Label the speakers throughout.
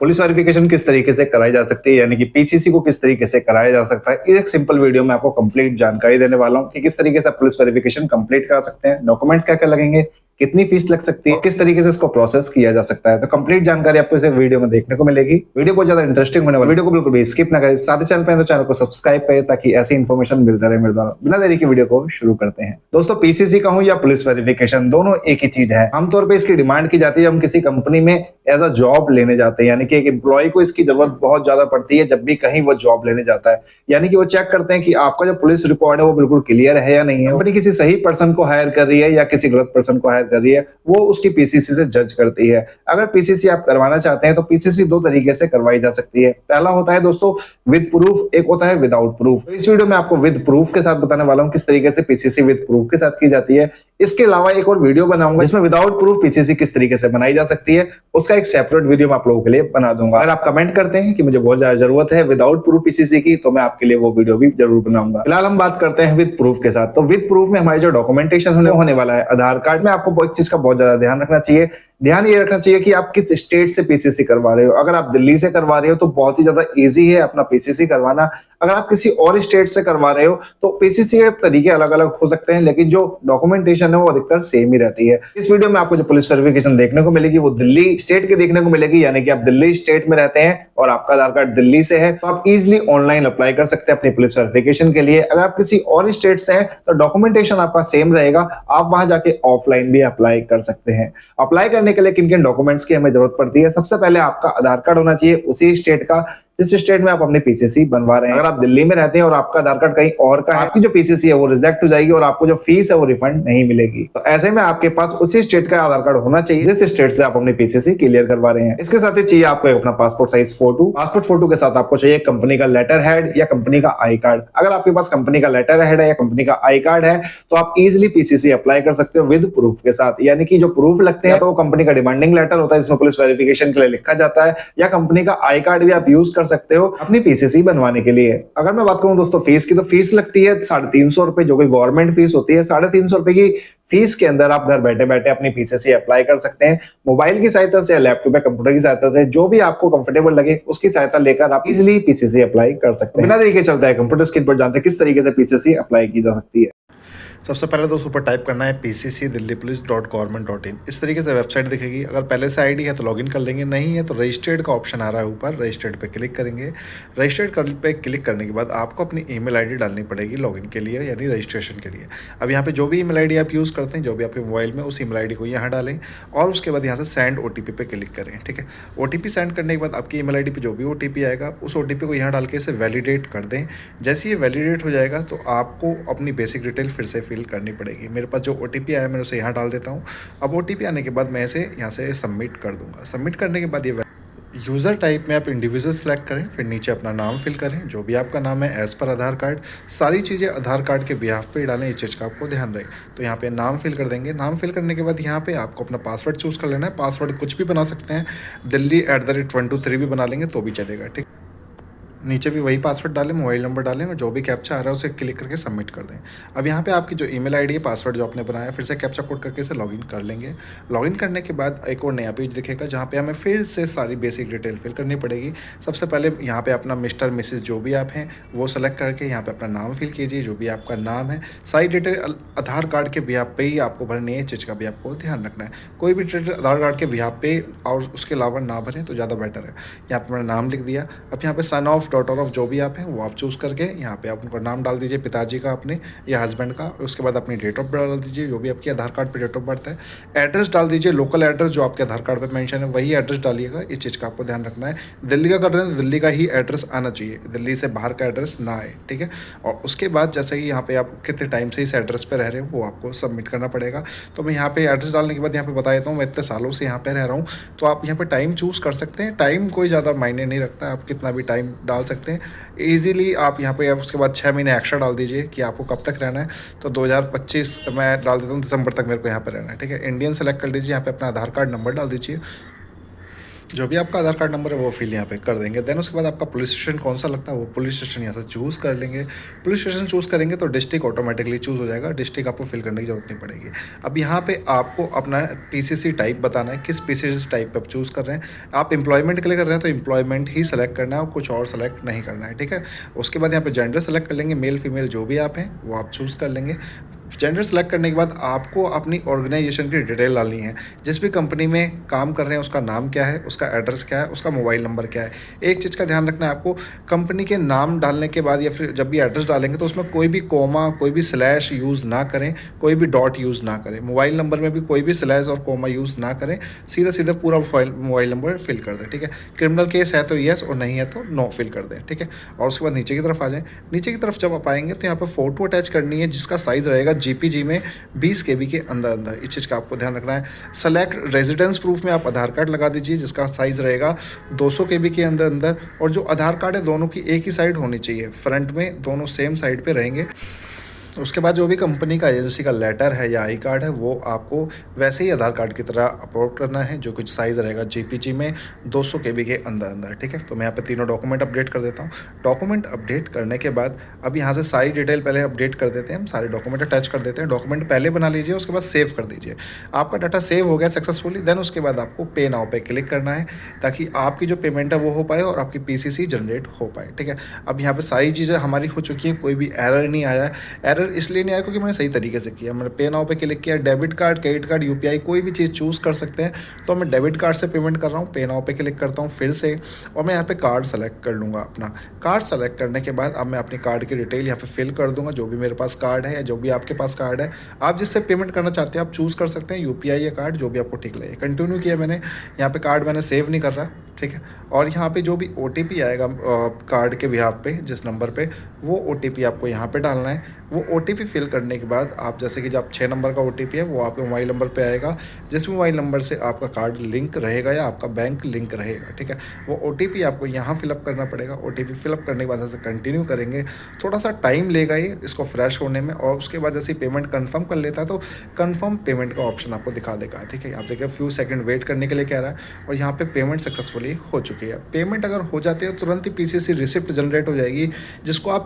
Speaker 1: Police verification किस तरीके से कराई जा सकती है, यानी कि पीसीसी को किस तरीके से कराया जा सकता है, इस एक सिंपल वीडियो में आपको कंप्लीट जानकारी देने वाला हूं कि किस तरीके से आप पुलिस वेरिफिकेशन कंप्लीट करा सकते हैं, डॉक्यूमेंट्स क्या क्या लगेंगे, कितनी फीस लग सकती है, किस तरीके से इसको प्रोसेस किया जा सकता है। तो कंप्लीट जानकारी आपको इस वीडियो में देखने को मिलेगी। वीडियो बहुत ज्यादा इंटरेस्टिंग होने वाला, वीडियो को बिल्कुल भी स्किप ना करें। साथ ही चैनल पे तो चैनल को सब्सक्राइब करें ताकि ऐसी इन्फॉर्मेशन मिलता रहे मेरे द्वारा। बिना देरी के वीडियो को शुरू करते हैं। दोस्तों, पीसीसी का हूं या पुलिस वेरिफिकेशन, दोनों एक ही चीज है। आमतौर पर इसकी डिमांड की जाती है हम किसी कंपनी में एज अ जॉब लेने जाते हैं, यानी कि एक एम्प्लॉय को इसकी जरूरत बहुत ज्यादा पड़ती है जब भी कहीं वो जॉब लेने जाता है। यानी कि वो चेक करते हैं कि आपका जो पुलिस रिकॉर्ड है वो बिल्कुल क्लियर है या नहीं है। कंपनी किसी सही पर्सन को हायर कर रही है या किसी गलत पर्सन को हायर कर रही है, वो उसकी पीसीसी से जज करती है। अगर पीसीसी आप करवाना चाहते हैं तो पीसीसी दो तरीके से करवाई जा सकती है। पहला होता है दोस्तों विद प्रूफ, एक होता है विदाउट प्रूफ। तो इस वीडियो में आपको विद प्रूफ के साथ बताने वाला हूं किस तरीके से पीसीसी विद प्रूफ के साथ की जाती है। इसके अलावा एक और वीडियो बनाऊंगा जिसमें विदाउट प्रूफ पीसीसी किस तरीके से बनाई जा सकती है, उसका एक सेपरेट वीडियो मैं आप लोगों के लिए बना दूंगा। अगर आप कमेंट करते हैं कि मुझे बहुत ज्यादा जरूरत है विदाउट प्रूफ पीसीसी की, तो मैं आपके लिए वो वीडियो भी जरूर बनाऊंगा। फिलहाल हम बात करते हैं विद प्रूफ के साथ। तो विद प्रूफ में हमारी जो डॉक्यूमेंटेशन होने वाला है, आधार कार्ड में आपको एक चीज का बहुत ज्यादा ध्यान रखना चाहिए। ध्यान ये रखना चाहिए कि आप किस स्टेट से पीसीसी करवा रहे हो। अगर आप दिल्ली से करवा रहे हो तो बहुत ही ज्यादा इजी है अपना पीसीसी करवाना। अगर आप किसी और स्टेट से करवा रहे हो तो पीसीसी के तरीके अलग अलग हो सकते हैं, लेकिन जो डॉक्यूमेंटेशन है वो अधिकतर सेम ही रहती है। इस वीडियो में आपको जो पुलिस वेरिफिकेशन देखने को मिलेगी वो दिल्ली स्टेट की देखने को मिलेगी, यानी कि आप दिल्ली स्टेट में रहते हैं और आपका आधार कार्ड दिल्ली से है तो आप इजिली ऑनलाइन अप्लाई कर सकते हैं अपनी पुलिस वेरिफिकेशन के लिए। अगर आप किसी और स्टेट से हैं तो डॉक्यूमेंटेशन आपका सेम रहेगा, आप वहां जाके ऑफलाइन भी अप्लाई कर सकते हैं। अप्लाई करने के लिए किन किन डॉक्यूमेंट्स की हमें जरूरत पड़ती है? सबसे पहले आपका आधार कार्ड होना चाहिए उसी स्टेट का जिस स्टेट में आप अपनी पीसीसी बनवा रहे हैं। अगर आप दिल्ली में रहते हैं और आपका आधार कार्ड कहीं और का है, आपकी जो पीसीसी है वो रिजेक्ट हो जाएगी और आपको जो फीस है वो रिफंड नहीं मिलेगी। तो ऐसे में आपके पास उसी स्टेट का आधार कार्ड होना चाहिए जिस स्टेट से आप अपनी पीसीसी क्लियर करवा रहे हैं। इसके साथ ही चाहिए आपको अपना passport size photo. Passport photo के साथ आपको चाहिए कंपनी का लेटर हेड या कंपनी का आई कार्ड। अगर आपके पास कंपनी का लेटर हेड है या कंपनी का आई कार्ड है तो आप इजिली पीसीसी अप्लाई कर सकते हो विद प्रूफ के साथ। यानी कि जो प्रूफ लगते हैं तो वो कंपनी का डिमांडिंग लेटर होता है जिसमें पुलिस वेरिफिकेशन के लिए लिखा जाता है, या कंपनी का आई कार्ड भी आप यूज कर सकते हो अपनी पीसीसी बनवाने के लिए। अगर मैं बात करूं दोस्तों फीस की, तो फीस लगती है 350 रुपए, जो कि गवर्नमेंट फीस होती है। 350 रुपए की फीस के अंदर आप घर बैठे बैठे अपनी पीसीसी अप्लाई कर सकते हैं। मोबाइल की सहायता से या लैपटॉप या कंप्यूटर की सहायता से, जो भी आपको कंफर्टेबल लगे उसकी सहायता लेकर आप इजिली पीसीसी अप्लाई कर सकते हैं। बिना देरी के चलता है कंप्यूटर स्क्रीन पर जानते हैं किस तरीके से पीसीसी अप्लाई की जा सकती है।
Speaker 2: सबसे पहले दोस्तों ऊपर टाइप करना है pccdelhipolice.government.in। इस तरीके से वेबसाइट दिखेगी। अगर पहले से आईडी है तो लॉगिन कर लेंगे, नहीं है तो रजिस्टर्ड का ऑप्शन आ रहा है ऊपर, रजिस्टर्ड पे क्लिक करेंगे। रजिस्टर्ड पे क्लिक करने के बाद आपको अपनी ईमेल आईडी डालनी पड़ेगी लॉगिन के लिए, यानी रजिस्ट्रेशन के लिए। अब यहाँ पे जो भी ईमेल आईडी आप यूज़ करते हैं, जो भी आपके मोबाइल में, उस ईमेल आईडी को यहाँ डालें और उसके बाद यहाँ से सेंड ओटीपी पे क्लिक करें। ठीक है, ओटीपी सेंड करने के बाद आपकी ईमेल आईडी पे जो भी ओटीपी आएगा उस ओटीपी को यहाँ डाल के इसे वैलिडेट कर दें। जैसे ये वैलिडेट हो जाएगा तो आपको अपनी बेसिक डिटेल फिर से फिल करनी पड़ेगी। मेरे पास जो ओटीपी आया मैं उसे यहाँ डाल देता हूँ। अब ओटीपी आने के बाद मैं इसे यहाँ से सबमिट कर दूंगा। सबमिट करने के बाद ये यूज़र टाइप में आप इंडिविजुअल सेलेक्ट करें, फिर नीचे अपना नाम फिल करें, जो भी आपका नाम है एज़ पर आधार कार्ड। सारी चीज़ें आधार कार्ड के बिहाफ पे डालें, इस चीज़ का आपको ध्यान रहे। तो यहाँ पे नाम फिल कर देंगे। नाम फिल करने के बाद यहाँ पे आपको अपना पासवर्ड चूज़ कर लेना है। पासवर्ड कुछ भी बना सकते हैं, दिल्ली@123 भी बना लेंगे तो भी चलेगा। ठीक, नीचे भी वही पासवर्ड डालें, मोबाइल नंबर डालें और जो भी कैप्चा आ रहा है उसे क्लिक करके सबमिट कर दें। अब यहाँ पे आपकी जो ईमेल आईडी है, पासवर्ड जो आपने बनाया, फिर से कैप्चा कोड करके इसे लॉगिन कर लेंगे। लॉगिन करने के बाद एक और नया पेज दिखेगा जहाँ पे हमें फिर से सारी बेसिक डिटेल फिल करनी पड़ेगी। सबसे पहले यहाँ पे अपना मिस्टर मिसेस जो भी आप हैं वो सेलेक्ट करके यहाँ पे अपना नाम फिल कीजिए, जो भी आपका नाम है। सारी डिटेल आधार कार्ड के बिहाफ पे ही आपको भरनी है, इस चीज़ का भी आपको ध्यान रखना है। कोई भी डिटेल आधार कार्ड के बिहाफ पे और उसके अलावा ना भरें तो ज़्यादा बेटर है। यहाँ पर मैंने नाम लिख दिया। अब यहाँ पे सन ऑफ, डॉटर ऑफ, जो भी आप हैं वो आप चूज़ करके यहाँ पे आप उनका नाम डाल दीजिए, पिताजी का अपने या हस्बैंड का। उसके बाद अपनी डेट ऑफ बर्थ डाल दीजिए, जो भी आपकी आधार कार्ड पे डेट ऑफ बर्थ है। एड्रेस डाल दीजिए, लोकल एड्रेस जो आपके आधार कार्ड पे मेंशन है वही एड्रेस डालिएगा, इस चीज़ का आपको ध्यान रखना है। दिल्ली का कर रहे हैं तो दिल्ली का ही एड्रेस आना चाहिए, दिल्ली से बाहर का एड्रेस ना आए। ठीक है, और उसके बाद जैसे कि यहाँ पे आप कितने टाइम से इस एड्रेस पर रह रहे हो वो आपको सबमिट करना पड़ेगा। तो मैं यहाँ पे एड्रेस डालने के बाद यहाँ पे बता देता हूँ, मैं इतने सालों से यहाँ पे रह रहा हूँ। तो आप यहाँ पे टाइम चूज़ कर सकते हैं। टाइम कोई ज़्यादा मायने नहीं रखता, आप कितना भी टाइम डाल सकते हैं ईजिली। आप यहाँ पे उसके बाद 6 महीने एक्स्ट्रा डाल दीजिए कि आपको कब तक रहना है। तो 2025 मैं डाल देता हूँ, दिसंबर तक मेरे को यहाँ पे रहना है। ठीक है, इंडियन सेलेक्ट कर लीजिए, यहाँ पे अपना आधार कार्ड नंबर डाल दीजिए। जो भी आपका आधार कार्ड नंबर है वो फिल यहाँ पे कर देंगे। देन उसके बाद आपका पुलिस स्टेशन कौन सा लगता है वो पुलिस स्टेशन यहाँ से चूज़ कर लेंगे। पुलिस स्टेशन चूज़ करेंगे तो डिस्ट्रिक्ट ऑटोमेटिकली चूज़ हो जाएगा, डिस्ट्रिक्ट आपको फिल करने की जरूरत नहीं पड़ेगी। अब यहाँ पे आपको अपना पीसीसी टाइप बताना है, किस पीसीसी टाइप पे आप चूज़ कर रहे हैं। आप एम्प्लॉयमेंट के लिए कर रहे हैं तो एम्प्लॉयमेंट ही सेलेक्ट करना है और कुछ और सेलेक्ट नहीं करना है, ठीक है। उसके बाद यहाँ पे जेंडर सेलेक्ट कर लेंगे, मेल फीमेल जो भी आप हैं वो आप चूज़ कर लेंगे। जेंडर सेलेक्ट करने के बाद आपको अपनी ऑर्गेनाइजेशन की डिटेल डालनी है। जिस भी कंपनी में काम कर रहे हैं उसका नाम क्या है, उसका एड्रेस क्या है, उसका मोबाइल नंबर क्या है। एक चीज़ का ध्यान रखना है आपको, कंपनी के नाम डालने के बाद या फिर जब भी एड्रेस डालेंगे तो उसमें कोई भी कोमा, कोई भी स्लैश यूज़ ना करें, कोई भी डॉट यूज़ ना करें। मोबाइल नंबर में भी कोई भी स्लैश और कोमा यूज़ ना करें, सीधा सीधा पूरा मोबाइल नंबर फिल कर दें, ठीक है। क्रिमिनल केस है तो येस और नहीं है तो नो फिल कर दें, ठीक है। और उसके बाद नीचे की तरफ आ जाएं। नीचे की तरफ जब आप आएंगे तो यहाँ पर फोटो अटैच करनी है जिसका साइज़ रहेगा जेपीजी में 20 KB के अंदर अंदर। इस चीज़ का आपको ध्यान रखना है। सेलेक्ट रेजिडेंस प्रूफ में आप आधार कार्ड लगा दीजिए जिसका साइज़ रहेगा 200 KB के अंदर अंदर। और जो आधार कार्ड है दोनों की एक ही साइड होनी चाहिए, फ्रंट में दोनों सेम साइड पे रहेंगे। उसके बाद जो भी कंपनी का एजेंसी का लेटर है या आई कार्ड है वो आपको वैसे ही आधार कार्ड की तरह अपलोड करना है, जो कुछ साइज़ रहेगा जेपीजी में 200 KB के अंदर अंदर, ठीक है। तो मैं यहाँ पे तीनों डॉक्यूमेंट अपडेट कर देता हूँ। डॉक्यूमेंट अपडेट करने के बाद अब यहाँ से सारी डिटेल पहले अपडेट कर देते हैं, हम सारे डॉक्यूमेंट अटैच कर देते हैं। डॉक्यूमेंट पहले बना लीजिए, उसके बाद सेव कर दीजिए। आपका डाटा सेव हो गया सक्सेसफुली। देन उसके बाद आपको पे नाउ पे क्लिक करना है ताकि आपकी जो पेमेंट है वो हो पाए और आपकी पीसीसी जनरेट हो पाए, ठीक है। अब यहाँ पे सारी चीज़ें हमारी हो चुकी हैं, कोई भी एरर नहीं आया। एरर इसलिए नहीं आया क्योंकि मैंने सही तरीके से किया। मैंने पे नाउ पे क्लिक किया, debit card, credit card, UPI कोई भी चीज़ चूज़ कर सकते हैं। तो मैं डेबिट कार्ड से पेमेंट कर रहा हूँ, पे नाउ पे क्लिक करता हूँ फिर से और मैं यहाँ पे कार्ड सेलेक्ट कर लूँगा अपना। कार्ड सेलेक्ट करने के बाद अब मैं अपनी कार्ड की डिटेल यहाँ पे फिल कर दूँगा, जो भी मेरे पास कार्ड है या जो भी आपके पास कार्ड है। आप जिससे पेमेंट करना चाहते हैं आप चूज़ कर सकते हैं, यूपीआई या कार्ड जो भी आपको ठीक लगे। कंटिन्यू किया मैंने, यहाँ पे कार्ड मैंने सेव नहीं कर रहा, ठीक है। और यहाँ पे जो भी ओटीपी आएगा कार्ड के बिहाफ पे जिस नंबर पे, वो ओटीपी आपको यहाँ पे डालना है। वो ओटीपी फिल करने के बाद आप जैसे कि जब 6 नंबर का ओटीपी है वो आपके मोबाइल नंबर पे आएगा, जिस मोबाइल नंबर से आपका कार्ड लिंक रहेगा या आपका बैंक लिंक रहेगा, ठीक है। वो ओटीपी आपको यहाँ फिलअप करना पड़ेगा। ओटीपी फिलअप करने के बाद ऐसे कंटिन्यू करेंगे, थोड़ा सा टाइम लेगा ये इसको फ्रेश होने में। और उसके बाद जैसे पेमेंट कन्फर्म कर लेता है तो कन्फर्म पेमेंट का ऑप्शन आपको दिखा देगा, ठीक है। आप देखिए फ्यू सेकंड वेट करने के लिए कह रहा है और यहाँ पे पेमेंट सक्सेसफुली हो चुकी है। पेमेंट अगर हो जाती है तुरंत ही पीसीसी रिसिप्ट जनरेट हो जाएगी, जिसको आप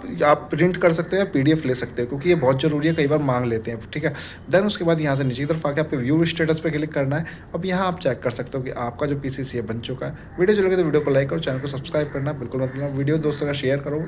Speaker 2: प्रिंट कर सकते हो या पीडीएफ ले सकते हो, क्योंकि ये बहुत ज़रूरी है, कई बार मांग लेते हैं, ठीक है। देन उसके बाद यहाँ से नीचे की तरफ आके आपके व्यू स्टेटस पे क्लिक करना है। अब यहाँ आप चेक कर सकते हो कि आपका जो पीसीसी है बन चुका है। वीडियो जो लगे तो वीडियो को लाइक करो, चैनल को सब्सक्राइब करना बिल्कुल मत भूलना। वीडियो दोस्तों का शेयर करो।